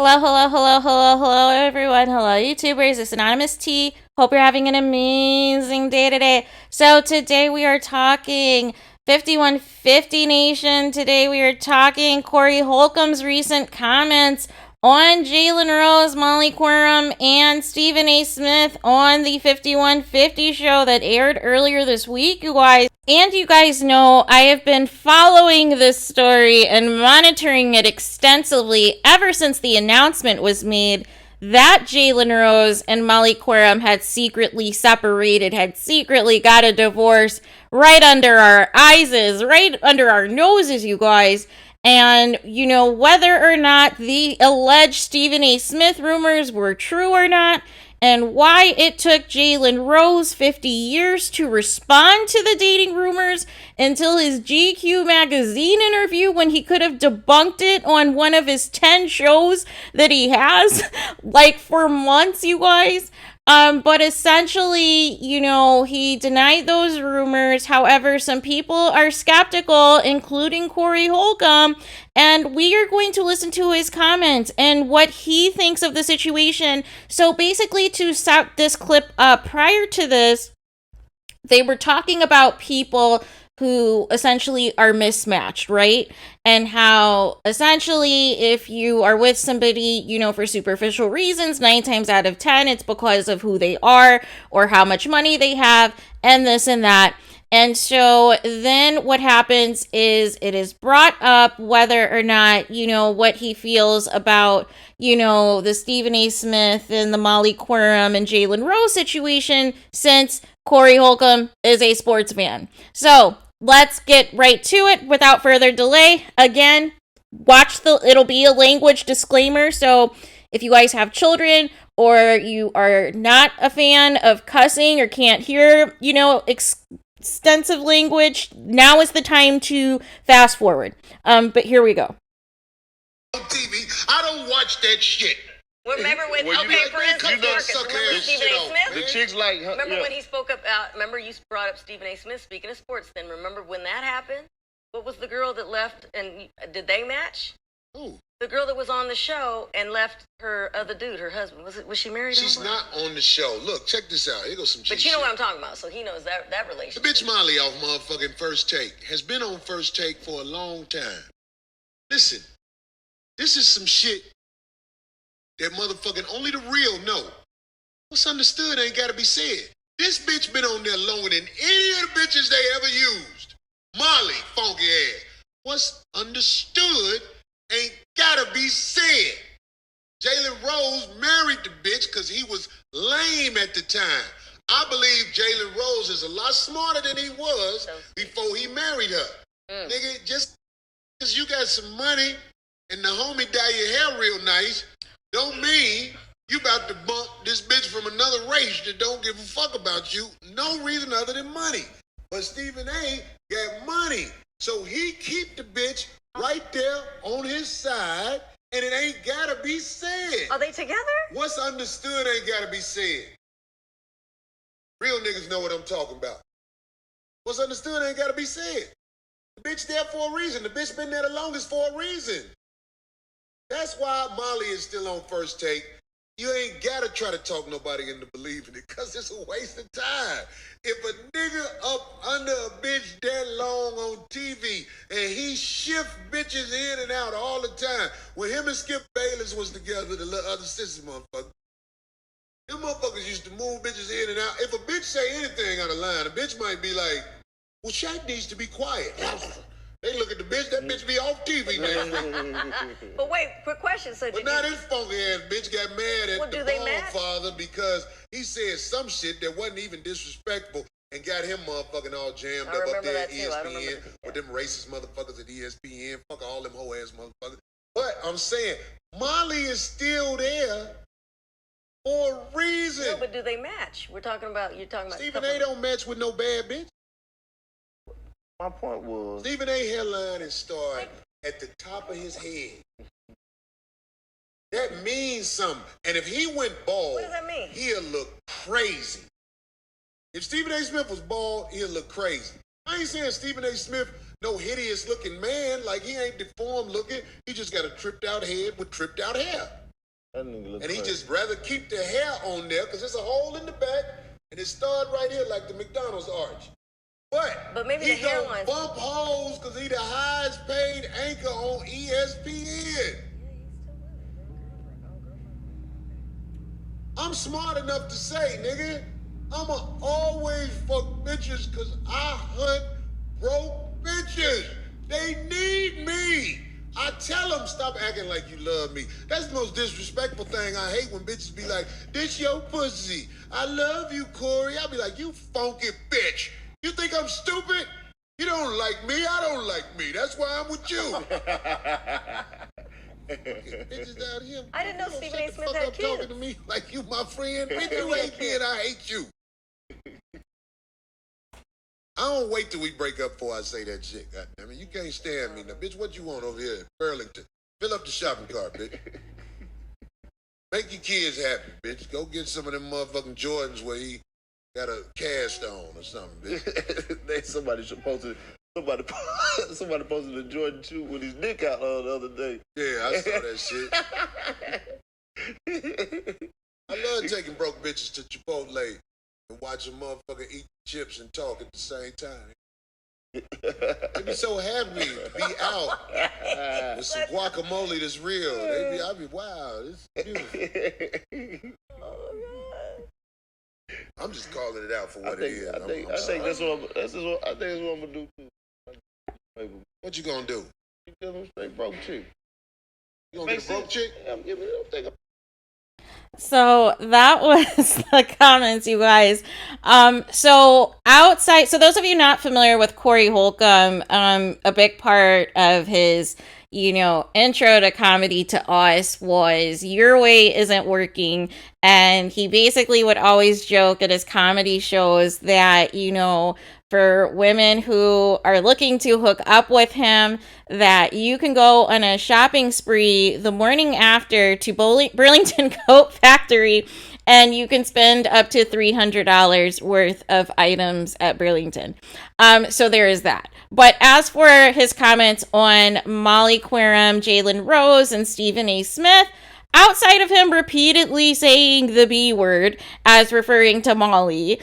Hello, everyone. Hello, YouTubers. It's Anonymous T. Hope you're having an amazing day today. So, today we are talking 5150 Nation. Today we are talking Corey Holcomb's recent comments on Jalen Rose, Molly Quorum, and Stephen A. Smith on the 5150 show that aired earlier this week, you guys. And you guys know I have been following this story and monitoring it extensively ever since the announcement was made that Jalen Rose and Molly Quorum had secretly separated, had secretly got a divorce right under our eyes, right under our noses, you guys. And, you know, whether or not the alleged Stephen A. Smith rumors were true or not, and why it took Jalen Rose 50 years to respond to the dating rumors until his GQ magazine interview when he could have debunked it on one of his 10 shows that he has, like, for months, you guys. But essentially, you know, he denied those rumors. However, some people are skeptical, including Corey Holcomb, and we are going to listen to his comments and what he thinks of the situation. So basically, to set this clip up, prior to this, they were talking about people who essentially are mismatched, right? And how essentially if you are with somebody, you know, for superficial reasons, 9 times out of 10, it's because of who they are or how much money they have and this and that. And so then what happens is it is brought up whether or not, you know, what he feels about, you know, the Stephen A. Smith and the Molly Quorum and Jalen Rose situation, since Corey Holcomb is a sports fan. So let's get right to it without further delay. Again, it'll be a language disclaimer. So if you guys have children or you are not a fan of cussing or can't hear, you know, extensive language, now is the time to fast forward. But here we go. On TV, I don't watch that shit. Remember when, for instance, remember Stephen A. Smith? The chicks like, remember when he spoke up, remember you brought up Stephen A. Smith, speaking of sports, then remember when that happened? What was the girl that left, and did they match? Who? The girl that was on the show and left her other dude, her husband. Was she married? She's not on the show. Look, check this out. Here goes some shit. But you know what I'm talking about, so he knows that relationship. The bitch Molly off motherfucking First Take has been on First Take for a long time. Listen, this is some shit that motherfucking only the real know. What's understood ain't gotta be said. This bitch been on there longer than any of the bitches they ever used. Molly, funky ass. What's understood ain't gotta be said. Jalen Rose married the bitch because he was lame at the time. I believe Jalen Rose is a lot smarter than he was before he married her. Nigga, just because you got some money and the homie dye your hair real nice, don't mean you about to bump this bitch from another race that don't give a fuck about you. No reason other than money. But Stephen A. got money. So he keep the bitch right there on his side, and it ain't gotta be said. Are they together? What's understood ain't gotta be said. Real niggas know what I'm talking about. What's understood ain't gotta be said. The bitch there for a reason. The bitch been there the longest for a reason. That's why Molly is still on First Take. You ain't gotta try to talk nobody into believing it, cause it's a waste of time. If a nigga up under a bitch that long on TV and he shift bitches in and out all the time, when him and Skip Bayless was together, the little other sister motherfucker, them motherfuckers used to move bitches in and out. If a bitch say anything out of line, a bitch might be like, well, Shaq needs to be quiet. They look at the bitch, that bitch be off TV now. But wait, quick question. So but now this funky ass bitch got mad at the ball father because he said some shit that wasn't even disrespectful and got him motherfucking all jammed up there at ESPN with them racist motherfuckers at ESPN. Fuck all them hoe ass motherfuckers. But I'm saying, Molly is still there for a reason. No, but do they match? You're talking about Stephen A. don't match with no bad bitch. My point was, Stephen A. hairline and start at the top of his head. That means something. And if he went bald, what does that mean? He'll look crazy. If Stephen A. Smith was bald, he'll look crazy. I ain't saying Stephen A. Smith no hideous looking man, like he ain't deformed looking. He just got a tripped out head with tripped out hair. That nigga look And he crazy. just rather keep the hair on there because there's a hole in the back and it's started right here like the McDonald's arch. But maybe he the gonna hairline's- bump holes because he the highest paid anchor on ESPN. I'm smart enough to say, nigga, I'ma always fuck bitches because I hunt broke bitches. They need me. I tell them, stop acting like you love me. That's the most disrespectful thing. I hate when bitches be like, this your pussy. I love you, Corey. I'll be like, you funky bitch. You think I'm stupid? You don't like me. I don't like me. That's why I'm with you. Bitches out here. I didn't know you Stephen shut A. the Smith fuck had up talking kids. to me like you my friend. Bitch, you hate me and I hate you. I don't wait till we break up before I say that shit. God damn it, you can't stand me now, bitch. What you want over here in Burlington? Fill up the shopping cart, bitch. Make your kids happy, bitch. Go get some of them motherfucking Jordans where he got a cast on or something, bitch. Somebody posted a Jordan 2 with his dick out the other day. Yeah, I saw that shit. I love taking broke bitches to Chipotle and watching motherfucker eat chips and talk at the same time. They be so happy to be out with some guacamole that's real. I be wow, this is beautiful. I'm just calling it out for what it is. I think that's what I'm gonna do too. What you gonna do? You give him straight broke chick. You gonna get a broke chick? I'm giving it. So that was the comments, you guys. So outside, so those of you not familiar with Corey Holcomb, a big part of his, intro to comedy to us was your way isn't working. And he basically would always joke at his comedy shows that, for women who are looking to hook up with him, that you can go on a shopping spree the morning after to Burlington Coat Factory and you can spend up to $300 worth of items at Burlington. So there is that. But as for his comments on Molly Querim, Jalen Rose, and Stephen A. Smith, outside of him repeatedly saying the B word as referring to Molly,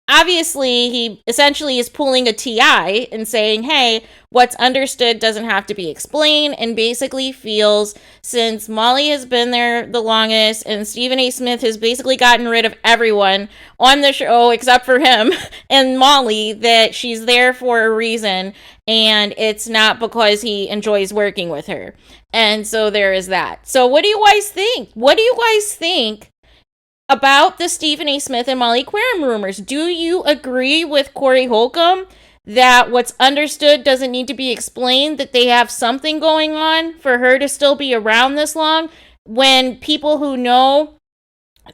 obviously, he essentially is pulling a TI and saying, hey, what's understood doesn't have to be explained, and basically feels since Molly has been there the longest and Stephen A. Smith has basically gotten rid of everyone on the show except for him and Molly, that she's there for a reason, and it's not because he enjoys working with her. And so there is that. So what do you guys think? What do you guys think about the Stephen A. Smith and Molly Querim rumors? Do you agree with Corey Holcomb that what's understood doesn't need to be explained, that they have something going on for her to still be around this long, when people who know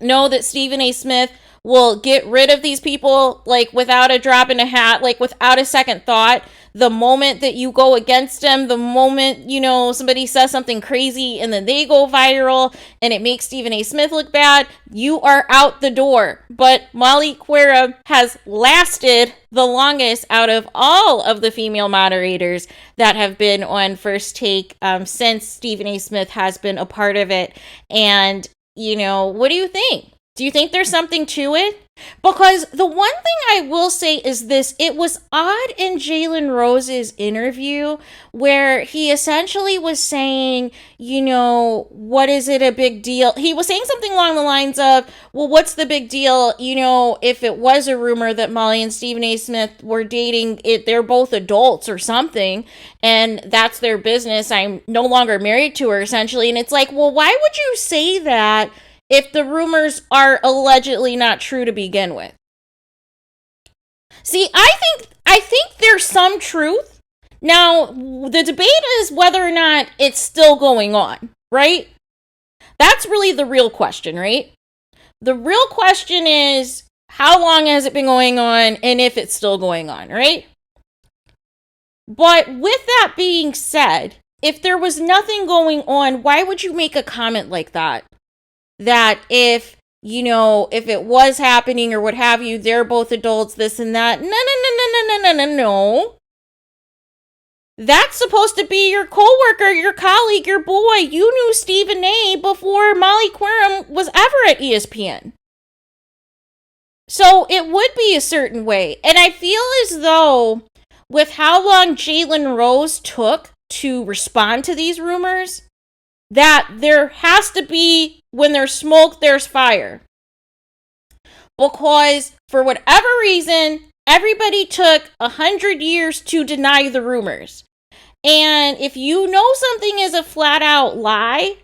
that Stephen A. Smith will get rid of these people, like, without a drop in a hat, like, without a second thought? The moment that you go against him, the moment, somebody says something crazy and then they go viral and it makes Stephen A. Smith look bad, you are out the door. But Molly Querim has lasted the longest out of all of the female moderators that have been on First Take since Stephen A. Smith has been a part of it. And, what do you think? Do you think there's something to it? Because the one thing I will say is this: it was odd in Jalen Rose's interview where he essentially was saying, what is it a big deal? He was saying something along the lines of, well, what's the big deal? If it was a rumor that Molly and Stephen A. Smith were dating, they're both adults or something, and that's their business. I'm no longer married to her, essentially. And it's like, well, why would you say that if the rumors are allegedly not true to begin with? See, I think there's some truth. Now, the debate is whether or not it's still going on, right? That's really the real question, right? The real question is, how long has it been going on, and if it's still going on, right? But with that being said, if there was nothing going on, why would you make a comment like that? That if it was happening or what have you, they're both adults, this and that. No. That's supposed to be your coworker, your colleague, your boy. You knew Stephen A. before Molly Querim was ever at ESPN. So it would be a certain way. And I feel as though with how long Jalen Rose took to respond to these rumors, that there has to be, when there's smoke, there's fire. Because for whatever reason, everybody took 100 years to deny the rumors. And if you know something is a flat out lie,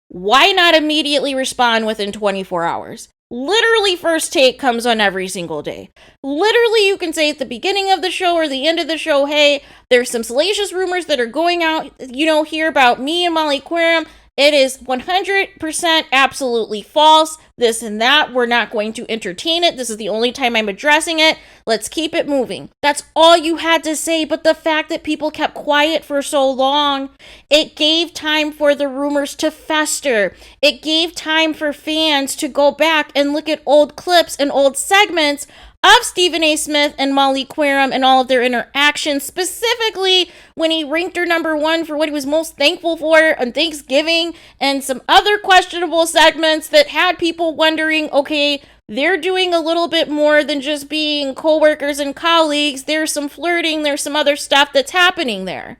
why not immediately respond within 24 hours? Literally, First Take comes on every single day. Literally, you can say at the beginning of the show or the end of the show, hey, there's some salacious rumors that are going out, here about me and Molly Querim. It is 100% absolutely false. This and that. We're not going to entertain it. This is the only time I'm addressing it. Let's keep it moving. That's all you had to say. But the fact that people kept quiet for so long, it gave time for the rumors to fester. It gave time for fans to go back and look at old clips and old segments of Stephen A. Smith and Molly Querim and all of their interactions, specifically when he ranked her number one for what he was most thankful for on Thanksgiving, and some other questionable segments that had people wondering, okay, they're doing a little bit more than just being coworkers and colleagues. There's some flirting, there's some other stuff that's happening there.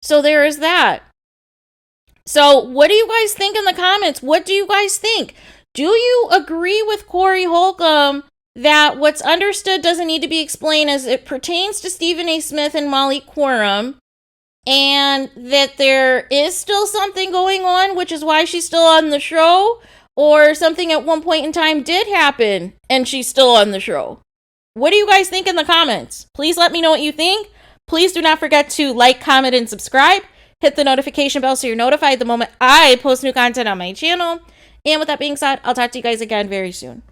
So there is that. So what do you guys think in the comments? What do you guys think? Do you agree with Corey Holcomb that what's understood doesn't need to be explained as it pertains to Stephen A. Smith and Molly Querim, and that there is still something going on, which is why she's still on the show, or something at one point in time did happen and she's still on the show? What do you guys think in the comments? Please let me know what you think. Please do not forget to like, comment, and subscribe. Hit the notification bell so you're notified the moment I post new content on my channel. And with that being said, I'll talk to you guys again very soon.